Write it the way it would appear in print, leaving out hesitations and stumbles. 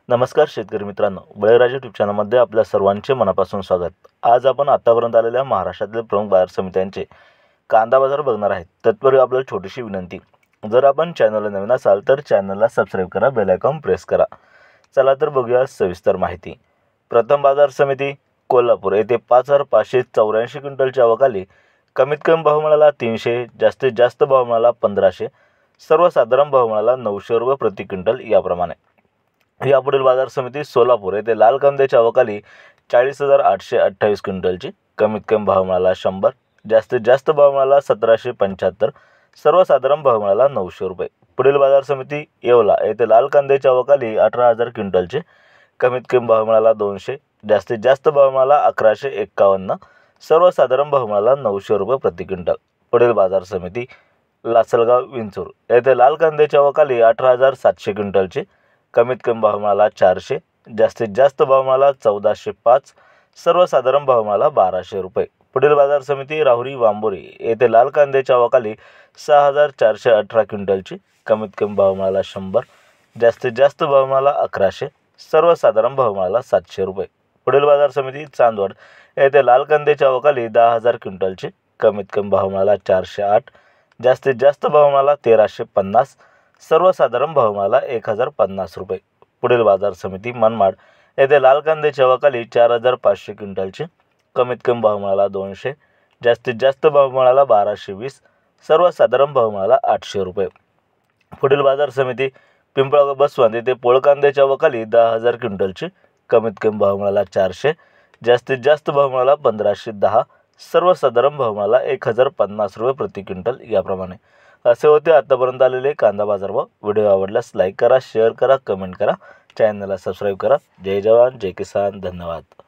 नमस्कार शेतकरी मित्रांनो, बळीराजा यूट्यूब चॅनलमध्ये आपल्या सर्वांचे मनापासून स्वागत। आज आपण आतापर्यंत आलेल्या महाराष्ट्रातील प्रमुख बाजार समित्यांचे कांदा बाजार बघणार आहेत। तत्पूर्वी आपल्याला छोटीशी विनंती, जर आपण चॅनलला नवीन असाल तर चॅनलला सबस्क्राइब करा, बेल आयकॉन प्रेस करा। चला तर बघूया सविस्तर माहिती। प्रथम बाजार समिती कोल्हापूर येथे 5584 क्विंटलच्या आवकाली कमीत कमी भाव मिळाला 300, जास्तीत जास्त भाव मिळाला 1500, सर्वसाधारण भाव मिळाला 900 रुपये प्रति क्विंटल याप्रमाणे। यापुढील बाजार समिती सोलापूर येथे लाल कांद्याच्या आवकाली 40,828 क्विंटलची कमीत कमी भाव मिळाला 100, जास्तीत जास्त भाव मिळाला 1775, सर्वसाधारण भाव मिळाला 900 रुपये। पुढील बाजार समिती येवला येथे लाल कांद्याच्या आवकाली 18,000 क्विंटलची कमीत कमी भाव मिळाला 200, जास्तीत जास्त भाव मिळाला 1151, सर्वसाधारण भाव मिळाला 900 रुपये प्रति क्विंटल। पुढील बाजार समिती लासलगाव विंचूर येथे लाल कांद्याच्या आवकाली 18,700 क्विंटलची कमीत कमी भाव मिळाला 400, जास्तीत जास्त भाव मिळाला 1405, सर्वसाधारण भाव मिळाला 1200 रुपये। पुढील बाजार समिती राहुरी वांबोरी येथे लाल कांद्याच्या आवकाली 6,418 क्विंटलची कमीत कमी भाव मिळाला 100, जास्तीत जास्त भाव मिळाला 1100, सर्वसाधारण भाव मिळाला 700 रुपये। पुढील बाजार समिती चांदवड येथे लाल कांद्याच्या आवकाली 10,000 क्विंटलची कमीत कमी भाव मिळाला 408, जास्तीत जास्त भाव मिळाला 1350, सर्वसाधारण भाव मिळाला 1050 रुपये। पुढील बाजार समिती मनमाड येथे लाल कांद्याच्या आवकाली 4,500 क्विंटलची कमीत कमी भाव मिळाला 200, जास्तीत जास्त भाव मिळाला 1220, सर्वसाधारण भाव मिळाला 800 रुपये। पुढील बाजार समिती पिंपळगाव बसवंत येथे पोळ कांद्याच्या आवकाली 10,000 क्विंटलची कमीत कमी भाव मिळाला 400, जास्तीत जास्त भाव मिळाला 1510, सर्वसाधारण भाव मिळाला 1050 रुपये प्रति क्विंटल याप्रमाणे। असे होते आतापर्यंत आलेले कांदा बाजारभाव। व्हिडिओ आवडल्यास लाईक करा, शेअर करा, कमेंट करा, चॅनलला सबस्क्राइब करा। जय जवान जय किसान, धन्यवाद।